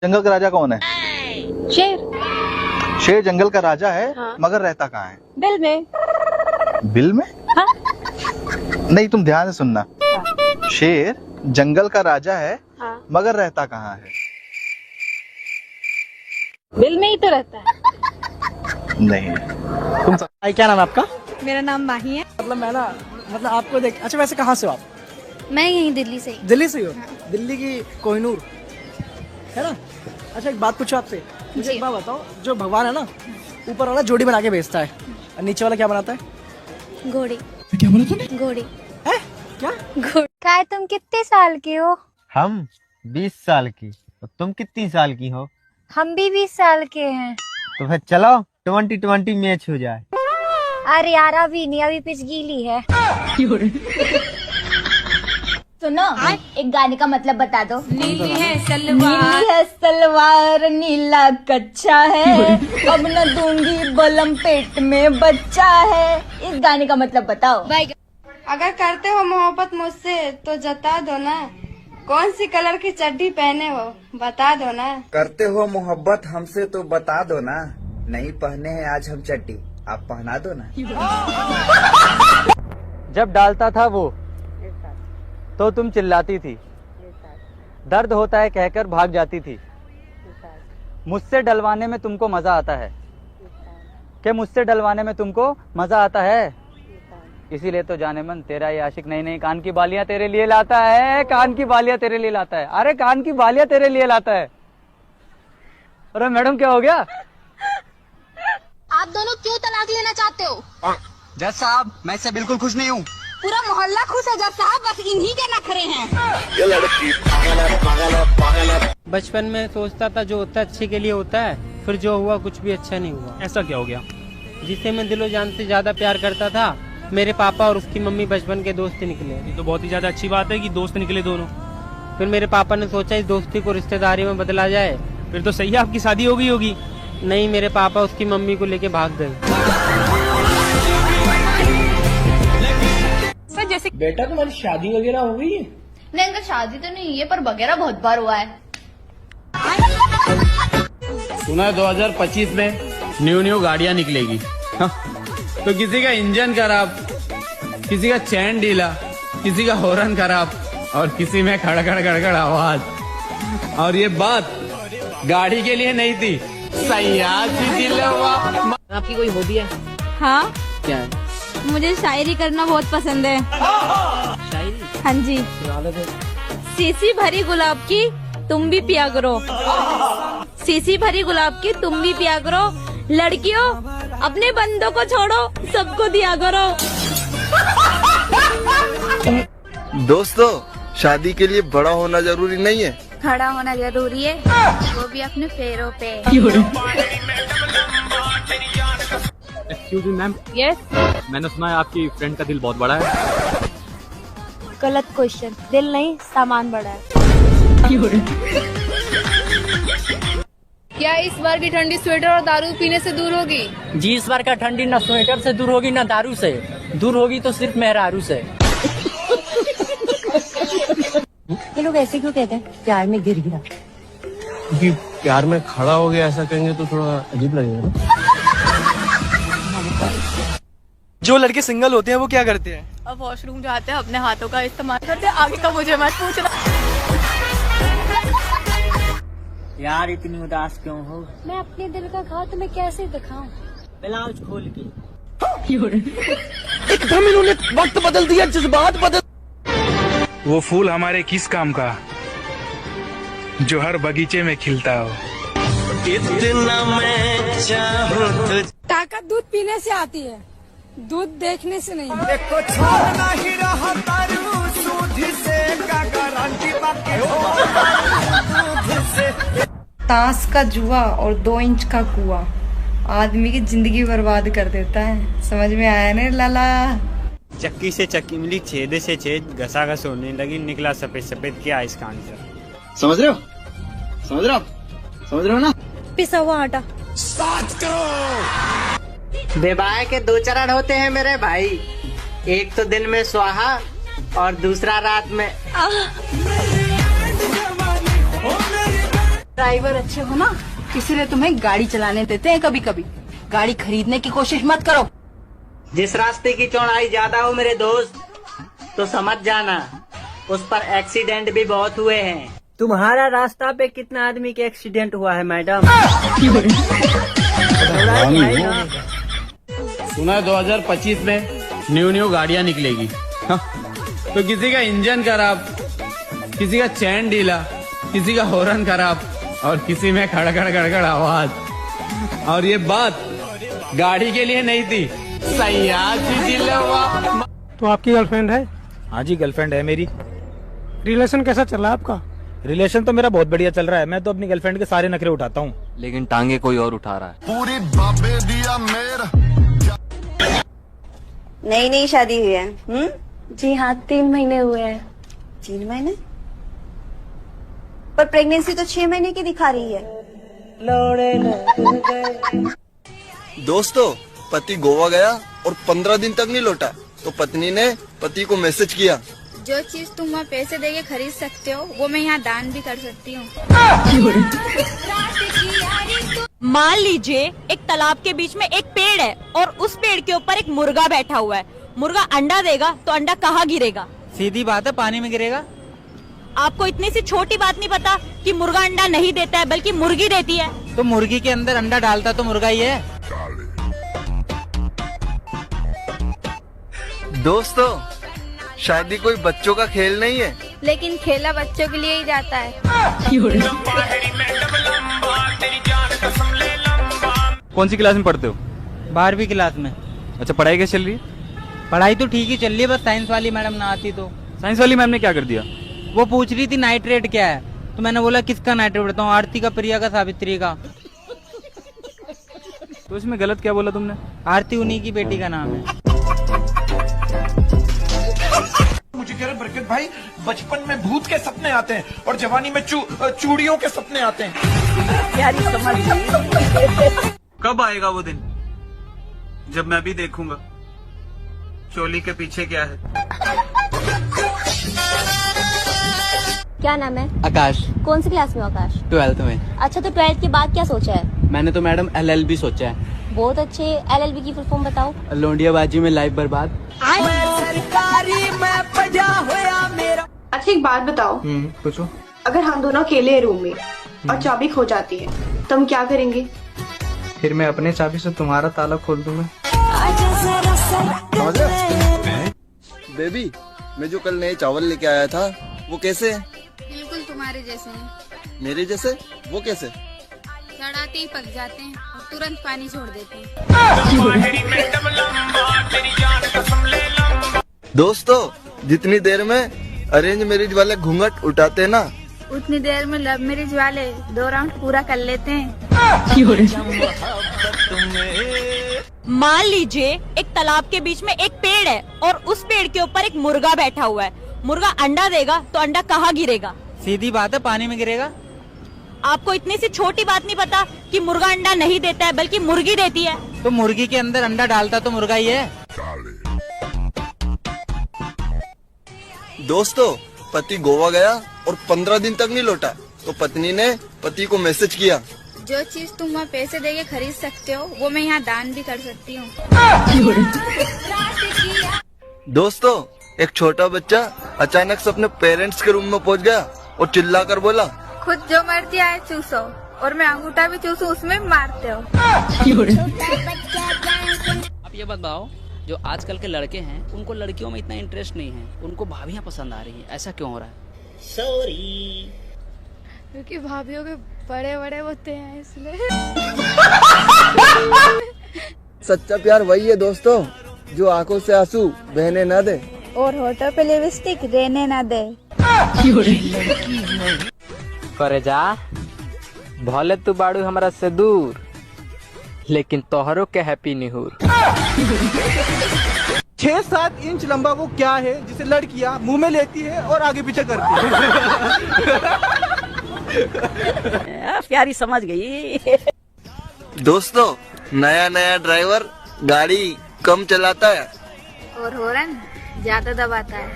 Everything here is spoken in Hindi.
जंगल का राजा कौन है? शेर। शेर जंगल का राजा है। हाँ। मगर रहता कहाँ है? बिल में। बिल में? हाँ। नहीं, तुम ध्यान से सुनना। हाँ। शेर जंगल का राजा है। हाँ। मगर रहता कहाँ है? बिल में ही तो रहता है। नहीं। तुम क्या नाम है आपका? मेरा नाम माही है। मतलब आपको देख, अच्छा वैसे कहाँ से हो आप? मैं यहीं दिल्ली से ही। दिल्ली से ही हो? दिल्ली की कोहिनूर है ना? अच्छा एक बात पूछो आपसे, मुझे एक बात बताओ, जो भगवान है ना, ऊपर वाला जोड़ी बना के भेजता है और नीचे वाला क्या बनाता है? घोड़ी। क्या बोला तूने? घोड़ी। है क्या? घोड़ी। काय तुम कितने साल के हो? हम 20 साल की। और तुम कितनी साल की हो? हम भी 20 साल के हैं। तो फिर चलो 20-20 मैच हो जाए। अरे यार अभी नहीं, अभी पिच गीली है। सुनो, एक गाने का मतलब बता दो। नीली है नीली है सलवार, नीला कच्चा है, अब न दूंगी बलम पेट में बच्चा है। इस गाने का मतलब बताओ। अगर करते हो मोहब्बत मुझसे तो जता दो ना, कौन सी कलर की चड्डी पहने हो बता दो ना। करते हो मोहब्बत हमसे तो बता दो ना, नहीं पहने हैं आज हम चड्डी, आप पहना दो ना। जब डालता था वो तो तुम चिल्लाती थी, दर्द होता है कहकर भाग जाती थी। मुझसे डलवाने में तुमको मजा आता है कि मुझसे डलवाने में तुमको मजा आता है। इसीलिए तो जाने मन तेरा ये आशिक नई नई कान की बालियां तेरे लिए लाता है, कान की बालियां तेरे लिए लाता है। अरे कान की बालियां तेरे लिए लाता है। अरे मैडम क्या हो गया? आप दोनों क्यों तलाक लेना चाहते हो? जज साहब, मैं इससे बिल्कुल खुश नहीं हूँ। पूरा मोहल्ला खुश है जब साहब, बस इन्हीं के नखरे हैं। बचपन में सोचता था जो होता है अच्छे के लिए होता है, फिर जो हुआ कुछ भी अच्छा नहीं हुआ। ऐसा क्या हो गया? जिसे मैं दिलो जान से ज्यादा प्यार करता था, मेरे पापा और उसकी मम्मी बचपन के दोस्त निकले। ये तो बहुत ही ज्यादा अच्छी बात है कि दोस्त निकले दोनों। फिर मेरे पापा ने सोचा इस दोस्ती को रिश्तेदारी में बदला जाए। फिर तो सही है, आपकी शादी हो गई होगी। नहीं, मेरे पापा उसकी मम्मी को लेके भाग गए। जैसे बेटा तुम्हारी शादी वगैरह हो गई है? नहीं अंकल, शादी तो नहीं है पर वगैरह बहुत बार हुआ है। सुना है 2025 में न्यू गाड़ियां निकलेगी। हाँ? तो किसी का इंजन खराब, किसी का चैन ढीला, किसी का हॉर्न खराब और किसी में खड़खड़ खड़खड़ आवाज। और ये बात गाड़ी के लिए नहीं थी, सयासी दिलवा। आपकी कोई हॉबी है? हाँ, क्या है? मुझे शायरी करना बहुत पसंद है। शायरी? हाँ जी। सीसी भरी गुलाब की तुम भी पिया करो, सीसी भरी गुलाब की तुम भी पिया करो, लड़कियों अपने बंदों को छोड़ो सबको दिया करो। दोस्तों, शादी के लिए बड़ा होना जरूरी नहीं है, खड़ा होना जरूरी है, वो भी अपने पैरों पे। Excuse me ma'am, yes. मैंने सुना है आपकी फ्रेंड का दिल बहुत बड़ा है। गलत क्वेश्चन, दिल नहीं सामान बड़ा है। क्या इस बार की ठंडी स्वेटर और दारू पीने से दूर होगी? जी, इस बार का ठंडी न स्वेटर से दूर होगी न दारू से, दूर होगी तो सिर्फ मेहरारू से। ये लोग ऐसे क्यों कहते हैं प्यार में गिर गिरा? क्योंकि प्यार में खड़ा हो गया, ऐसा कहेंगे तो थोड़ा अजीब लगेगा। जो लड़के सिंगल होते हैं वो क्या करते हैं? अब वॉशरूम जाते हैं, अपने हाथों का इस्तेमाल करते हैं। आगे का मुझे मत पूछना। यार इतनी उदास क्यों हो? मैं अपने दिल का घाव तुम्हें कैसे दिखाऊं? ब्लाउज खोल के। एकदम इन्होंने वक्त बदल दिया, जज्बात बदल। वो फूल हमारे किस काम का जो हर बगीचे में खिलता हो। इतना मैं चाहूं। ताकत दूध पीने से आती है, दूध देखने से नहीं। ताश का जुआ और 2 इंच का कुआ आदमी की जिंदगी बर्बाद कर देता है। समझ में आया ना लाला? चक्की से चक्की मिली, छेद से छेद, घसा घस होने लगी, निकला सफेद सफेद। क्या इसका आंसर? समझ रहे हो? समझ रहे हो? समझ रहे हो ना? पिसा हुआ आटा। विवाह के 2 चरण होते हैं मेरे भाई, एक तो दिन में स्वाहा और दूसरा रात में। ड्राइवर अच्छे हो ना, इसीलिए तुम्हें गाड़ी चलाने देते हैं कभी कभी। गाड़ी खरीदने की कोशिश मत करो। जिस रास्ते की चौड़ाई ज्यादा हो मेरे दोस्त, तो समझ जाना उस पर एक्सीडेंट भी बहुत हुए हैं। तुम्हारा रास्ता पे कितना आदमी के एक्सीडेंट हुआ है मैडम? सुना है 2025 में न्यू गाड़ियां निकलेगी। हाँ, तो किसी का इंजन खराब, किसी का चैन ढीला, किसी का हॉर्न खराब और किसी में खड़खड़ खड़खड़ आवाज। और ये बात गाड़ी के लिए नहीं थी, तो आपकी गर्लफ्रेंड है? हाँ जी, गर्लफ्रेंड है मेरी। रिलेशन कैसा चल रहा है आपका? रिलेशन तो मेरा बहुत बढ़िया चल रहा है। मैं तो अपनी गर्लफ्रेंड के सारे नखरे उठाता हूँ, लेकिन टांगे कोई और उठा रहा है। पूरी बाबे दिया मेरा। नई नई शादी हुई है? जी हाँ, 3 महीने हुए हैं। 3 महीने? पर प्रेगनेंसी तो 6 महीने की दिखा रही है। दोस्तों, पति गोवा गया और 15 दिन तक नहीं लौटा, तो पत्नी ने पति को मैसेज किया, जो चीज तुम वहाँ पैसे देके खरीद सकते हो वो मैं यहाँ दान भी कर सकती हूँ। मान लीजिए एक तालाब के बीच में एक पेड़ है और उस पेड़ के ऊपर एक मुर्गा बैठा हुआ है। मुर्गा अंडा देगा तो अंडा कहाँ गिरेगा? सीधी बात है, पानी में गिरेगा। आपको इतनी सी छोटी बात नहीं पता कि मुर्गा अंडा नहीं देता है बल्कि मुर्गी देती है? तो मुर्गी के अंदर अंडा डालता तो मुर्गा ही है। दोस्तों, शादी कोई बच्चों का खेल नहीं है। लेकिन खेला बच्चों के लिए ही जाता है। कौन सी क्लास में पढ़ते हो? 12वीं क्लास में। अच्छा, पढ़ाई कैसे चल रही है? पढ़ाई तो ठीक ही चल रही है, बस साइंस वाली मैडम ना आती तो। साइंस वाली मैम ने क्या कर दिया? वो पूछ रही थी नाइट्रेट क्या है, तो मैंने बोला किसका नाइट्रेट बताऊँ? आरती का, प्रिया का, सावित्री का। तो इसमें गलत क्या बोला तुमने? आरती उन्हीं की बेटी का नाम है। मुझे कह रहे बरकत भाई, बचपन में भूत के सपने आते हैं और जवानी में चूड़ियों के सपने आते हैं। यार समझ कब आएगा वो दिन जब मैं भी देखूंगा चोली के पीछे क्या है? क्या नाम है? आकाश। कौन सी क्लास में हो आकाश? 12th में। अच्छा, तो 12th के बाद क्या सोचा है? मैंने तो मैडम LLB सोचा है। बहुत अच्छे। LLB की फुल फॉर्म बताओ। लोंडियाबाजी में लाइफ बर्बाद। अच्छा एक बात बताओ, पूछो। अगर हम दोनों अकेले हैं रूम में और चाबी खो जाती है तो हम क्या करेंगे? फिर मैं अपने चाबी से तुम्हारा ताला खोल दूंगा। बेबी, मैं जो कल नए चावल लेके आया था वो कैसे है? बिल्कुल तुम्हारे जैसे हैं। मेरे जैसे? वो कैसे? चढ़ाते ही पक जाते हैं और तुरंत पानी छोड़ देते हैं। दोस्तों, जितनी देर में अरेंज मैरिज वाले घूंघट उठाते हैं ना, उतनी देर में लव मैरिज वाले 2 राउंड पूरा कर लेते हैं। मान लीजिए एक तालाब के बीच में एक पेड़ है और उस पेड़ के ऊपर एक मुर्गा बैठा हुआ है। मुर्गा अंडा देगा तो अंडा कहाँ गिरेगा? सीधी बात है, पानी में गिरेगा। आपको इतनी सी छोटी बात नहीं पता कि मुर्गा अंडा नहीं देता है बल्कि मुर्गी देती है? तो मुर्गी के अंदर अंडा डालता तो मुर्गा ही है। दोस्तों, पति गोवा गया और 15 दिन तक नहीं लौटा, तो पत्नी ने पति को मैसेज किया, जो चीज तुम वहाँ पैसे देके खरीद सकते हो वो मैं यहाँ दान भी कर सकती हूँ। दोस्तों, एक छोटा बच्चा अचानक से अपने पेरेंट्स के रूम में पहुंच गया और चिल्लाकर बोला, खुद जो मर्जी आए चूसो और मैं अंगूठा भी चूसू उसमें भी मारते हो। आप ये बताओ, जो आजकल के लड़के हैं उनको लड़कियों में इतना इंटरेस्ट नहीं है, उनको भाभियां पसंद आ रही हैं, ऐसा क्यों हो रहा है? सॉरी, क्योंकि भाभियों के बड़े बड़े होते हैं इसलिए। सच्चा प्यार वही है दोस्तों, जो आंखों से आंसू बहने न दे और होठों पे लिपस्टिक रहने ना दे। करे जा भले तू बाड़ू हमारा से दूर, लेकिन तोहरों के हैप्पी निहूर। 6-7 इंच लंबा वो क्या है जिसे लड़कियां मुंह में लेती है और आगे पीछे करती है? प्यारी समझ गई। दोस्तों, नया नया ड्राइवर गाड़ी कम चलाता है और हॉर्न ज्यादा दबाता है।